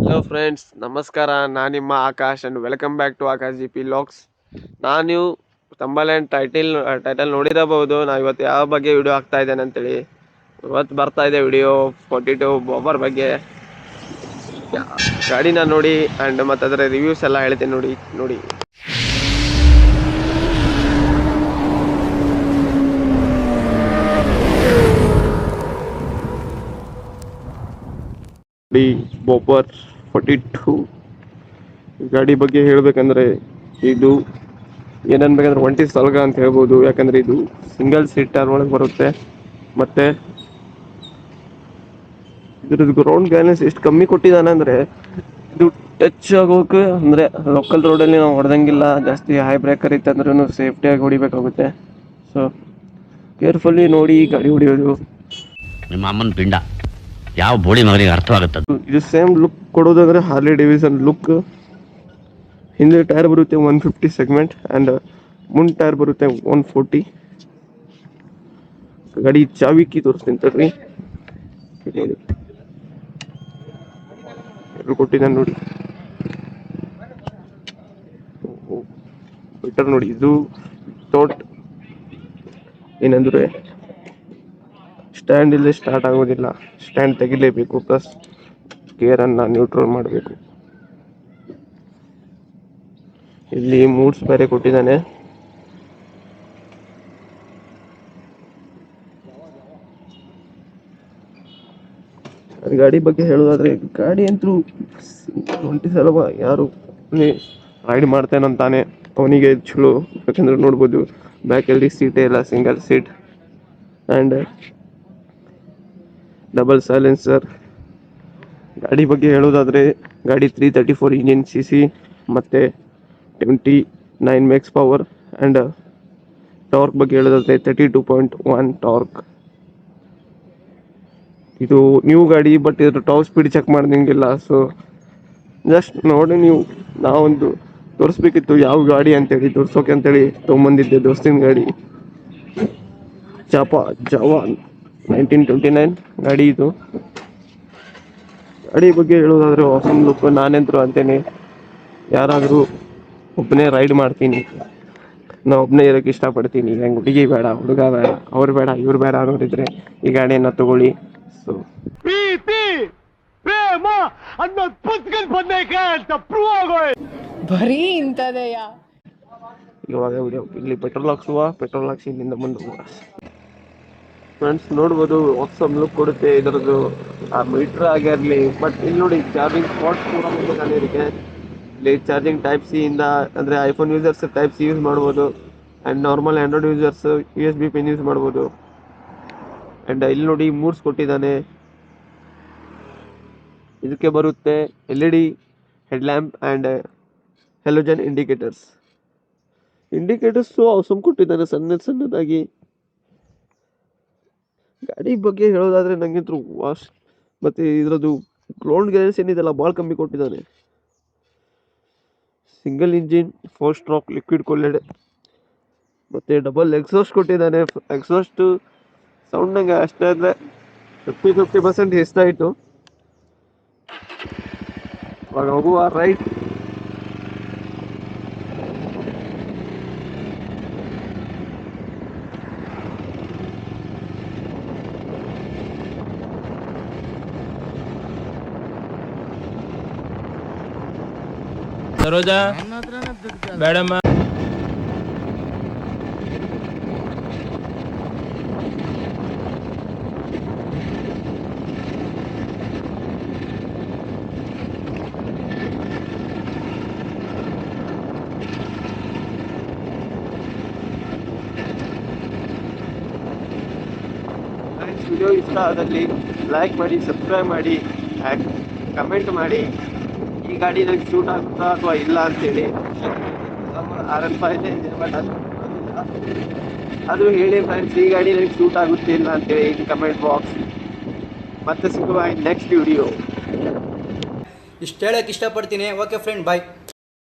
Hello friends, ನಮಸ್ಕಾರ. ನಾನು ನಿಮ್ಮ Akash and welcome back to Akash G P logs. ನೀವು ತಂಬಲ್ ಟೈಟಲ್ ನೋಡಿರಬಹುದು. ನಾವು ಇವತ್ತು ಯಾವ ಬಗ್ಗೆ ವಿಡಿಯೋ ಹಾಕ್ತಾ ಇದ್ದೇನೆ ಅಂತೇಳಿ. ಇವತ್ತು ಬರ್ತಾ ಇದೆ ವಿಡಿಯೋ 42 ಬಾಬರ್ ಬಗ್ಗೆ. ಗಾಡಿನ ನೋಡಿ ಆ್ಯಂಡ್ ಮತ್ತು ಅದರ ರಿವ್ಯೂಸ್ ಎಲ್ಲ ಹೇಳ್ತೀನಿ ನೋಡಿ. ಬಾಬರ್ 42 ಗಾಡಿ ಬಗ್ಗೆ ಹೇಳಬೇಕಂದ್ರೆ ಇದು ಏನನ್ಬೇಕಂದ್ರೆ ಒಂಟಿ ಸಲಗ ಅಂತ ಹೇಳ್ಬೋದು. ಯಾಕಂದ್ರೆ ಇದು ಸಿಂಗಲ್ ಸೀಟರ್ ಒಳಗೆ ಬರುತ್ತೆ. ಮತ್ತೆ ಇದ್ರದ್ದು ಗ್ರೌಂಡ್ ಬ್ಯಾಲೆನ್ಸ್ ಎಷ್ಟು ಕಮ್ಮಿ ಕೊಟ್ಟಿದ್ದಾನೆ ಅಂದ್ರೆ ಇದು ಟಚ್ ಆಗೋಕೆ ಅಂದ್ರೆ ಲೋಕಲ್ ರೋಡಲ್ಲಿ ನಾವು ಹೊಡೆದಂಗಿಲ್ಲ. ಜಾಸ್ತಿ ಹೈ ಬ್ರೇಕರ್ ಇತ್ತಂದ್ರೂ ಸೇಫ್ಟಿಯಾಗಿ ಹೊಡಿಬೇಕಾಗುತ್ತೆ. ಸೊ ಕೇರ್ಫುಲ್ಲಿ ನೋಡಿ ಗಾಡಿ ಹೊಡಿಯೋದು. ನಿಮ್ಮ ಅಮ್ಮನ ಪಿಂಡ ಯಾವ ಬೋಳಿ ಮಗನಿಗೆ ಅರ್ಥವಾಗುತ್ತದೆ. ಇದು ಸೇಮ್ ಲುಕ್ ಕೊಡೋದಂದ್ರೆ ಹಾರ್ಲಿ ಡೇವಿಡ್ಸನ್ ಲುಕ್. ಹಿಂದೆ ಟೈರ್ ಬರುತ್ತೆ 150 ಸೆಗ್ಮೆಂಟ್ ಆ್ಯಂಡ್ ಮುಂದೆ ಟೈರ್ ಬರುತ್ತೆ 140. ಗಾಡಿ ಚಾವಿ ಕೀ ತೋರಿಸ್ತೀನಿ ತಡ್ರಿ. ಕೊಟ್ಟಿದ್ದಾನೆ ನೋಡಿ. ಬೆಟರ್ ನೋಡಿ. ಇದು ಥಾಟ್ ಏನಂದ್ರೆ ಸ್ಟ್ಯಾಂಡ್ ಇಲ್ಲದೆ ಸ್ಟಾರ್ಟ್ ಆಗೋದಿಲ್ಲ. ಸ್ಟ್ಯಾಂಡ್ ತೆಗಿಲೇಬೇಕು. ಪ್ಲಸ್ ಗೇರನ್ನು ನ್ಯೂಟ್ರಲ್ ಮಾಡಬೇಕು. ಇಲ್ಲಿ ಮೂಡ್ಸ್ ಬೇರೆ ಕೊಟ್ಟಿದ್ದಾನೆ. ಗಾಡಿ ಬಗ್ಗೆ ಹೇಳೋದಾದ್ರೆ ಗಾಡಿ ಅಂತೂ 20 ಸಲ ಯಾರು ರೈಡ್ ಮಾಡ್ತೇನಂತಾನೆ ಅವನಿಗೆ ಚಲೋ. ಯಾಕಂದ್ರೆ ನೋಡ್ಬೋದು ಬ್ಯಾಕಲ್ಲಿ ಸೀಟೇ ಇಲ್ಲ, single seat and double silencer. ಗಾಡಿ ಬಗ್ಗೆ ಹೇಳೋದಾದ್ರೆ ಗಾಡಿ 334 ಇಂಜಿನ್ CC ಮತ್ತು 29 ಮ್ಯಾಕ್ಸ್ ಪವರ್ ಆ್ಯಂಡ್ ಟಾರ್ಕ್ ಬಗ್ಗೆ ಹೇಳೋದಾದ್ರೆ 32.1 ಟಾರ್ಕ್. ಇದು ನ್ಯೂ ಗಾಡಿ, ಬಟ್ ಇದ್ರ ಟಾಪ್ ಸ್ಪೀಡ್ ಚೆಕ್ ಮಾಡ್ದಂಗಿಲ್ಲ. ಸೊ ಜಸ್ಟ್ ನೋಡಿ ನೀವು. ನಾವೊಂದು ತೋರಿಸ್ಬೇಕಿತ್ತು ಯಾವ ಗಾಡಿ ಅಂತೇಳಿ ತೋರ್ಸೋಕೆ ಅಂತೇಳಿ ತೊಗೊಂಬಂದಿದ್ದೆ ದೋಸ್ತಿನ ಗಾಡಿ. ಜವಾನ್ 1929 ಗಾಡಿ ಇದು. ಗಾಡಿ ಬಗ್ಗೆ ಹೇಳೋದಾದ್ರೆ ಆಸಮ್ ಲುಕ್. ನಾನೆಂತರೂ ಅಂತೇನೆ ಯಾರಾದರೂ ಒಬ್ಬನೇ ರೈಡ್ ಮಾಡ್ತೀನಿ. ನಾ ಒಬ್ಬನೇ ಇರೋಕ್ಕೆ ಇಷ್ಟಪಡ್ತೀನಿ. ಹೆಂಗೆ ಹುಡುಗಿ ಬೇಡ, ಹುಡುಗ ಬೇಡ, ಅವ್ರು ಬೇಡ, ಇವ್ರು ಬೇಡ ಅನ್ನೋರಿದ್ರೆ ಈ ಗಾಡಿಯನ್ನು ತಗೊಳ್ಳಿ. ಸೊ ಪ್ರೀತಿ ಪ್ರೇಮ ಅನ್ನೋದು ಪುಸ್ತಕದ ಬಂದೈತೆ ಅಂತ ಪ್ರೂವ್ ಆಗೋಯ್. ಬರೀ ಇಂಥದೆಯ. ಇವಾಗ ವಿಡಿಯೋ ಇಲ್ಲಿ ಪೆಟ್ರೋಲ್ ಹಾಕ್ಸಿ ಇಲ್ಲಿಂದ ಮುಂದೆ ಹೋಗುವ. ಫ್ರೆಂಡ್ಸ್ ನೋಡ್ಬೋದು ಆಸಮ್ ಲುಕ್ ಕೊಡುತ್ತೆ ಇದರದ್ದು. ಆ ಮೀಟ್ರ್ ಆಗಿರಲಿ. ಬಟ್ ಇಲ್ಲಿ ನೋಡಿ ಚಾರ್ಜಿಂಗ್ ಸ್ಪಾಟ್ ಪೂರ ಮುಂದೆ ಇರುತ್ತೆ. ಇಲ್ಲಿ ಚಾರ್ಜಿಂಗ್ ಟೈಪ್ ಸಿ ಇಂದ ಅಂದರೆ iPhone users type C use ಮಾಡ್ಬೋದು and normal Android users USB pin use ಮಾಡ್ಬೋದು. ಆ್ಯಂಡ್ ಇಲ್ಲಿ ನೋಡಿ ಮೂಡ್ಸ್ ಕೊಟ್ಟಿದ್ದಾನೆ. ಇದಕ್ಕೆ ಬರುತ್ತೆ LED headlamp and halogen indicators awesome ಕೊಟ್ಟಿದ್ದಾನೆ ಸಣ್ಣದಾಗಿ. ಗಾಡಿ ಬಗ್ಗೆ ಹೇಳೋದಾದ್ರೆ ನಂಗಂತೂ ವಾಶ್ ಮತ್ತು ಇದರದ್ದು ಗ್ರೌಂಡ್ ಗ್ಯಾರೆನ್ಸ್ ಏನಿದೆಲ್ಲ ಭಾಳ ಕಮ್ಮಿ ಕೊಟ್ಟಿದ್ದಾನೆ. Single engine 4 stroke liquid cooled ಮತ್ತು ಡಬಲ್ ಎಕ್ಸಾಸ್ಟ್ ಕೊಟ್ಟಿದ್ದಾನೆ. ಎಕ್ಸಾಸ್ಟ್ ಸೌಂಡ್ ನಂಗೆ ಅಷ್ಟೇ ಅಂದರೆ 50% ಹೆಚ್ಚಾಯಿತು. ಇವಾಗ ಹೋಗುವ ರೈಟ್. ಸರೋಜಾ ಬೇಡಮ್ಮ. ವಿಡಿಯೋ ಇಷ್ಟ ಆದಲ್ಲಿ ಲೈಕ್ ಮಾಡಿ, ಸಬ್ಸ್ಕ್ರೈಬ್ ಮಾಡಿ, ಕಮೆಂಟ್ ಮಾಡಿ ಈ ಗಾಡಿ ನಂಗೆ ಶೂಟ್ ಆಗುತ್ತಾ ಅಥವಾ ಇಲ್ಲ ಅಂತೇಳಿ. RN5 ಇದೆ ಬಟ್ ಅದು ಹೇಳಿ ಫ್ರೆಂಡ್ಸ್, ಈ ಗಾಡಿ ನಂಗೆ ಶೂಟ್ ಆಗುತ್ತೆ ಇಲ್ಲ ಅಂತೇಳಿ ಈ ಕಮೆಂಟ್ ಬಾಕ್ಸ್. ಮತ್ತೆ ಸಿಗುವ ನೆಕ್ಸ್ಟ್ ವಿಡಿಯೋ. ಇಷ್ಟು ಹೇಳಕ್ಕೆ ಇಷ್ಟಪಡ್ತೀನಿ. ಓಕೆ ಫ್ರೆಂಡ್, ಬಾಯ್.